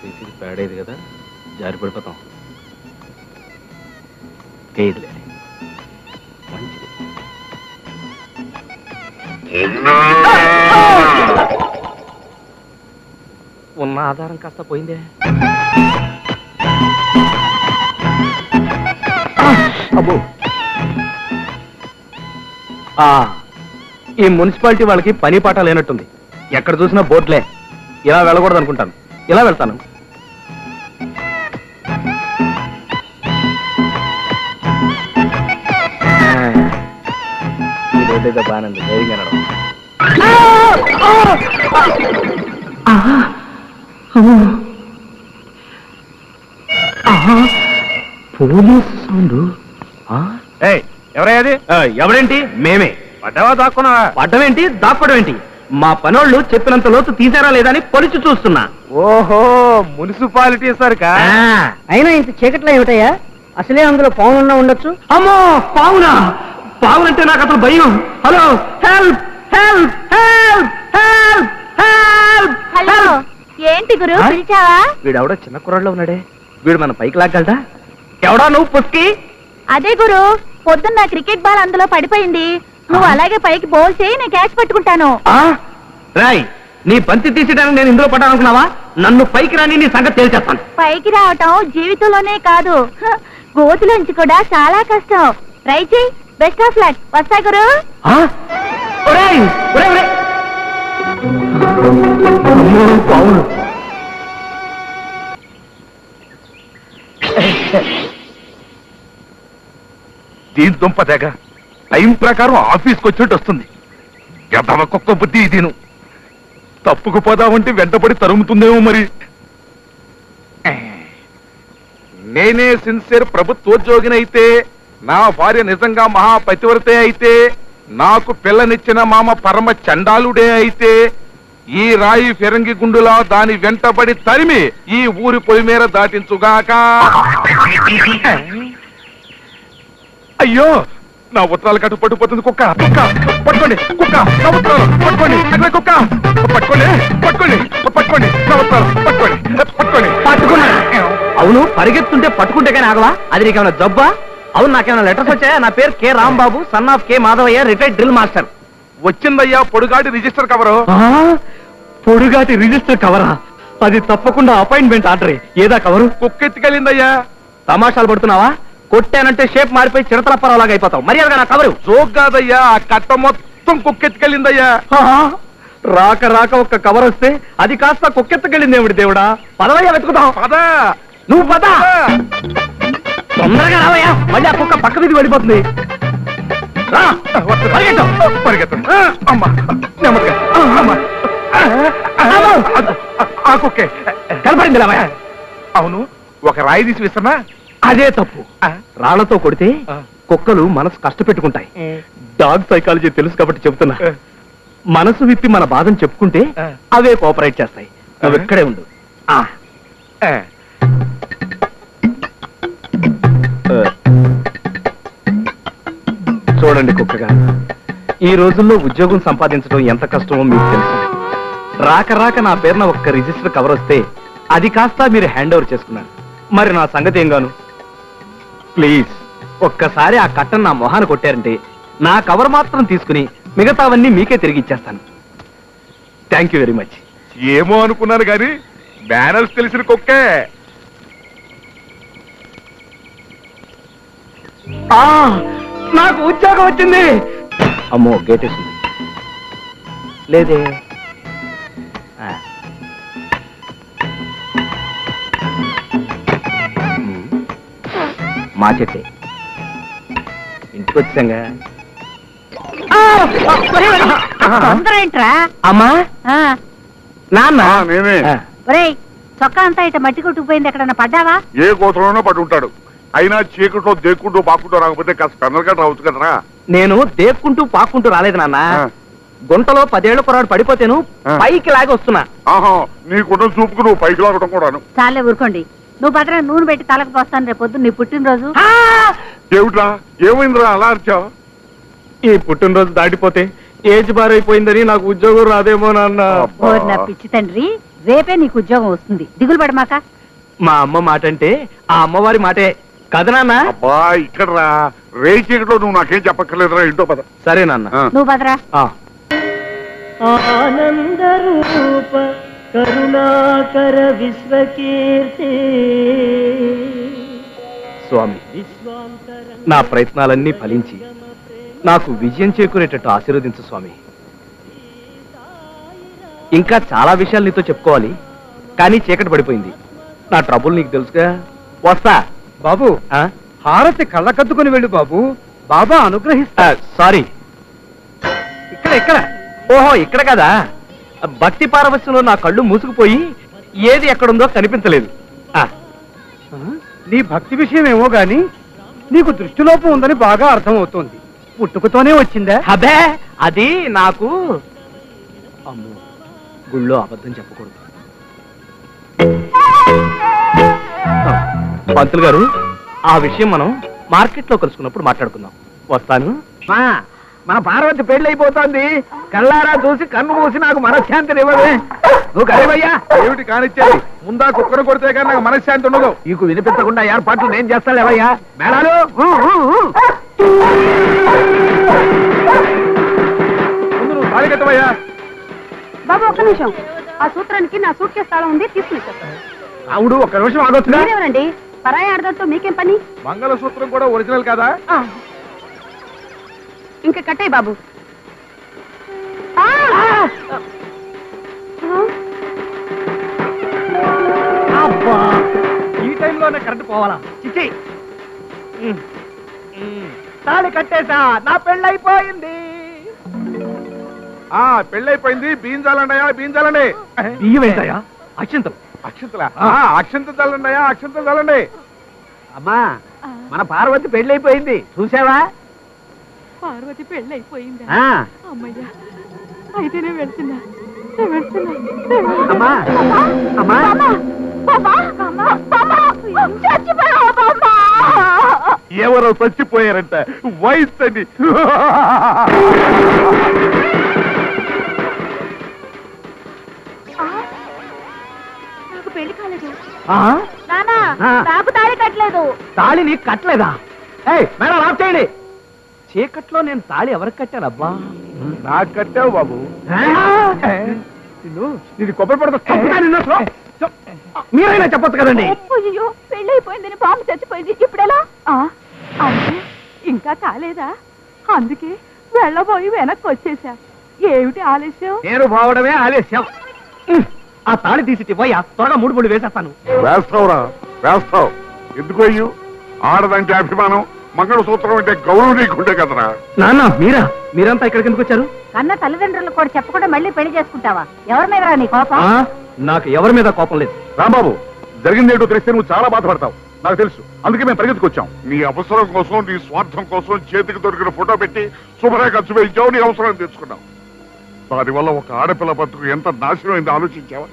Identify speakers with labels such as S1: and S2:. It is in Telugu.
S1: తీసి పేడేది కదా, జారి పడిపోతాం. ఏదిలే, మంచిది. ఉన్న ఆధారం కాస్త పోయిందే. అబ్బో, ఈ మున్సిపాలిటీ వాళ్ళకి పని పాట లేనట్టుంది. ఎక్కడ చూసినా బోట్లే. ఇలా వెళ్ళకూడదు అనుకుంటాను, ఇలా వెళ్తాను. ఇదైతే బాగానండి, ధైర్యంగా నడవ. Police sound. ఎవరయ్యది? ఎవరేంటి? మేమే. పడ్డావా దాక్కున్నావా? పడ్డమేంటి, దాక్కోవడం ఏంటి? మా పనోళ్ళు చెప్పినంత లోతు తీసారా లేదా అని పొలిచి చూస్తున్నా. ఓహో, మున్సిపాలిటీ సరికా?
S2: అయినా ఇంత చీకట్లో ఏమిటయ్యా? అసలే అందులో పావునున్నా ఉండొచ్చు.
S1: అమ్మో, పావునా? పావునంటే నాకు అసలు భయం. Hello, help help help help help.
S3: Hello, ఏంటి గురు పిలిచావా?
S1: వీడెవడో చిన్న కుర్రాళ్ళు ఉన్నాడే, వీడు మన పైకి లాగలడా? ఎవడా నువ్వు పుస్కి?
S3: అదే గురు, పొద్దున్న క్రికెట్ బాల్ అందులో పడిపోయింది. నువ్వు అలాగే పైకి బౌల్ చేయి, నేను క్యాచ్ పట్టుకుంటాను.
S1: రాయ్, నీ బంతి తీసేయడానికి నేను ఇందులో పడ్డానుకున్నావా? నన్ను పైకి రాని నీ సంగతి తేల్చేస్తాను.
S3: పైకి రావటం జీవితంలోనే కాదు, గోతులోంచి కూడా చాలా కష్టం. ట్రై చేయి. Best of luck. వస్తా గురు.
S4: దీని దుంప తెగ టైం ప్రకారం ఆఫీస్కి వచ్చినట్టు వస్తుంది. గదవ కుక్క బుద్ధి దీను. తప్పుకుపోదామంటే వెంటబడి తరుముతుందేమో మరి. నేనే సిన్సియర్ ప్రభుత్వోద్యోగినైతే, నా భార్య నిజంగా మహాపతివ్రతే అయితే, నాకు పిల్లనిచ్చిన మామ పరమ చండాలుడే అయితే, ఈ రాయి ఫిరంగి గుండులా దాని వెంటబడి తరిమి ఈ ఊరి పొలిమేర దాటించుగాక. అయ్యో, నా ఉత్తరాలు కట్టు పట్టుకుపోతుంది. కుక్క కుక్క పట్టుకోండి, కుక్క నా ఉత్తరాలు పట్టుకోండి. అక్కడ కుక్క పట్టుకోండి, పట్టుకోండి, పట్టుకోండి నా ఉత్తరాలు పట్టుకోండి, పట్టుకోండి.
S1: పట్టుకున్నా? అవును, పరిగెత్తుంటే పట్టుకుంటే కానీ ఆగవా? అది నీకేమైనా జబ్బా? అవును, నాకేమైనా లెటర్స్ వచ్చాయా? నా పేరు K Rambabu, son of K Madhavayya, retired drill master.
S4: వచ్చిందయ్యా పొడుగాటి రిజిస్టర్ కవరు.
S1: పొడుగాటి రిజిస్టర్ కవరా? అది తప్పకుండా అపాయింట్మెంట్ ఆర్డర్. ఏదా కవరు?
S4: కుక్కెత్తికెళ్ళిందయ్యా.
S1: తమాషాలు పడుతున్నావా? కొట్టానంటే షేప్ మారిపోయి చిరతలప్పరాలాగా అయిపోతావు. మర్యాదగా నా కవరు.
S4: జోక్ కాదయ్యా, ఆ కట్ట మొత్తం కుక్కెత్తికెళ్ళిందయ్యా.
S1: రాక రాక ఒక్క కవర్ వస్తే అది కాస్త కుక్కెత్తకెళ్ళింది ఏమిటి దేవుడా? పదవయ్యా, వెతుకుతావు.
S4: పదా,
S1: నువ్వు పద. తొందరగా రావయ్యా, మళ్ళీ ఆ కుక్క పక్క మీదకి వెళ్ళిపోతుంది.
S4: పరిగెత్తం. అమ్మా, నెమ్మదిగా. అమ్మా, ఆ కుక్కే
S1: కనపడింది రావయ్యా.
S4: అవును, ఒక రాయి తీసి విసరనా?
S1: అదే తప్పు. రాళ్లతో కొడితే కుక్కలు మనసు కష్టపెట్టుకుంటాయి. డాగ్ సైకాలజీ తెలుసు కాబట్టి చెప్తున్నా. మనసు విప్పి మన బాధను చెప్పుకుంటే అవే కోఆపరేట్ చేస్తాయి. నువ్వు ఇక్కడే ఉండు. చూడండి కుక్కగా, ఈ రోజుల్లో ఉద్యోగం సంపాదించడం ఎంత కష్టమో మీకు తెలుసు. రాక రాక నా పేరున ఒక్క రిజిస్టర్ కవర్ వస్తే అది కాస్త మీరు హ్యాండ్ ఓవర్ చేసుకున్నారు. మరి నా సంగతి ఏం గాను? ప్లీజ్ ఒక్కసారి ఆ కట్టను నా మొహాన్ని కొట్టారంటే నా కవర్ మాత్రం తీసుకుని మిగతావన్నీ మీకే తిరిగి ఇచ్చేస్తాను. Thank you very much.
S4: ఏమో అనుకున్నాను కానీ బ్యానర్స్ తెలిసిన కుక్కే.
S1: నాకు ఉద్యోగం వచ్చింది. అమ్మో, గేట్ వేసింది లేదే. మా చెట్టే ఇంటికి వచ్చాంగా.
S3: తొందర ఏంట్రా?
S1: అమ్మా, నాన్న.
S3: ఒరేయ్, చొక్కా అంతా ఇట మట్టి కొట్టుకుపోయింది. ఎక్కడన్నా పడ్డావా?
S4: ఏ కోతలోనో పడి ఉంటాడు. అయినా చీకట్లో దేక్కుంటూ పాక్కుంటూ రాకపోతే కాస్త పెద్దలుగా రావచ్చు కదరా.
S1: నేను దేక్కుంటూ పాక్కుంటూ రాలేదు నాన్న. గుంటలో 10 ఏళ్ల కుర్రాడు పడిపోతేను పైకి లాగి వస్తున్నా.
S4: ఆహా, నీకున్న చూపుకు నువ్వు పైకి లాగడం కూడాను.
S3: చాలే ఊరుకోండి. నువ్వు భద్ర నూనె పెట్టి తలకు పోస్తాను రేపు పొద్దున్న నీ పుట్టినరోజు.
S4: ఏమిట్రా, ఏమైందిరా అలా అరిచావు?
S1: ఈ పుట్టినరోజు దాటిపోతే ఏజ్ బార్ అయిపోయిందని నాకు ఉద్యోగం రాదేమో నాన్న.
S3: నా పిచ్చి తండ్రి,
S2: రేపే నీకు ఉద్యోగం వస్తుంది, దిగులు పడమాక.
S1: మా అమ్మ మాట అంటే ఆ అమ్మవారి మాటే కదా నాన్న.
S4: అబ్బా ఇక్కడ రా, రేయి చీకట్లో నువ్వు నాకేం చెప్పక్కర్లేదురా, ఇంటో పద.
S1: సరే నాన్న.
S2: నువ్వు భద్రా.
S5: ఆనంద రూప కరుణాకర విశ్వకీర్తి.
S1: స్వామి, నా ప్రయత్నాలన్నీ ఫలించి నాకు విజయం చేకూరేటట్టు ఆశీర్వదించు స్వామి. ఇంకా చాలా విషయాలు నీతో చెప్పుకోవాలి, కానీ చీకటి పడిపోయింది. నా ట్రబుల్ నీకు తెలుసుగా. వస్తా
S2: బాబు. హారతి కళ్ళకద్దుకుని వెళ్ళు బాబు, బాబా అనుగ్రహిస్తా.
S1: సారీ, ఇక్కడ ఓహో ఇక్కడ కదా. భక్తి పారవశ్యంలో నా కళ్ళు మూసుకుపోయి ఏది ఎక్కడుందో కనిపించలేదు.
S2: నీ భక్తి విషయం ఏమో గాని నీకు దృష్టిలోపం ఉందని బాగా అర్థమవుతోంది. పుట్టుకతోనే వచ్చిందా?
S1: అబే, అది నాకు. అమ్మో, గుళ్ళో అబద్ధం చెప్పకూడదు. పంతులు గారు, ఆ విషయం మనం మార్కెట్ లో కలుసుకున్నప్పుడు మాట్లాడుకుందాం. వస్తాను.
S2: మన పార్వతి పెళ్ళైపోతోంది, కళ్ళారా చూసి కన్ను మూసి నాకు మనశ్శాంతిని ఇవ్వవే. నువ్వు కరివయ్యా.
S4: ఏమిటి కానిచ్చేది? ముందా కుక్కను కొడితే కానీ నాకు మనశ్శాంతి ఉండదు.
S2: నీకు వినిపించకుండా ఏర్పాట్లు నేను చేస్తాను ఏవయ్యా. మేడాలు
S4: ముందు నువ్వు తాళి కట్టవయ్యా.
S3: బాబు ఒక్క నిమిషం, ఆ సూత్రానికి నా సూట్ కేసు తాళం ఉంది, తీసుకుని.
S2: అవుడు, ఒక్క నిమిషం ఆగొచ్చు.
S3: మీరెవరండి? పరాయి ఆడదంతో మీకేం పని?
S4: మంగళసూత్రం కూడా ఒరిజినల్ కదా?
S3: ఇంకా కట్టాయి బాబు.
S1: అబ్బా, ఈ టైంలోనే కరెంట్ పోవాలా? చిచ్చి, తాళి కట్టేసా, నా పెళ్ళైపోయింది.
S4: పెళ్ళైపోయింది. బీంజాలండయా, బీంజాలండి.
S1: బియ్యం ఏంటయ్యా? అక్షంతలు.
S4: అక్షంతలా? అక్షంత చల్లండియా, అక్షంత చల్లండి.
S2: అమ్మా, మన పార్వతి పెళ్ళైపోయింది, చూసావా?
S3: పార్వతి పెళ్ళైపోయిందా?
S2: ఆ,
S3: అమ్మయ్యా, అయితేనే వెళ్తున్నా.
S2: అమ్మా అమ్మా
S4: ఎవరో చచ్చిపోయారంట, వయసు అని.
S3: నాకు పెళ్లి కాలేదు
S1: ఆ?
S3: నానా,
S2: ఆ.
S3: నాకు తాళి కట్టలేదు.
S1: తాళి నీకు కట్టలేదా? ఏయ్ మేడం, ఆఫ్ చేయండి. చీకట్లో నేను తాళి ఎవరికి కట్టానబ్బా?
S4: నాకు కట్టావు బాబు.
S1: ఇది కొబ్బరి పడతా. మీరైనా చెప్పొచ్చు కదండి.
S3: అయ్యో, పెళ్ళైపోయిందని బాంబు చచ్చిపోయింది, ఇప్పుడెలా? అంటే ఇంకా కాలేదా? అందుకే వెళ్ళబోయి వెనక్కి వచ్చేసా. ఏమిటి ఆలస్యం?
S1: నేను పోవడమే ఆలస్యం. ఆ తాళి తీసి పోయా, త్వరగా 3 ముళ్ళు వేసేస్తాను.
S4: వేస్తావురా, వేస్తావు. ఎందుకు అయ్యు? ఆడదంటే అభిమానం, మంగళసూత్రం అంటే గౌరవం నీకుంటే కదరా.
S1: నాన్న, మీరంతా ఇక్కడికి ఎందుకు వచ్చారు?
S3: కన్న తల్లిదండ్రులకు కూడా చెప్పకుండా మళ్ళీ పెళ్లి చేసుకుంటావా? ఎవరి మీద నీ కోపం?
S1: నాకు ఎవరి మీద కోపం లేదు.
S4: రాంబాబు, జరిగిందేంటో తెలిస్తే నువ్వు చాలా బాధపడతావు, నాకు తెలుసు. అందుకే మేము పరిగెత్తుకొచ్చాం. నీ అవసరం కోసం, నీ స్వార్థం కోసం చేతికి దొరికిన ఫోటో పెట్టి శుభ్రంగా ఖర్చు వేయించావు, నీ అవసరం తెచ్చుకున్నావు. దానివల్ల ఒక ఆడపిల్ల బతుకు ఎంత నాశనం అయిందో ఆలోచించావా?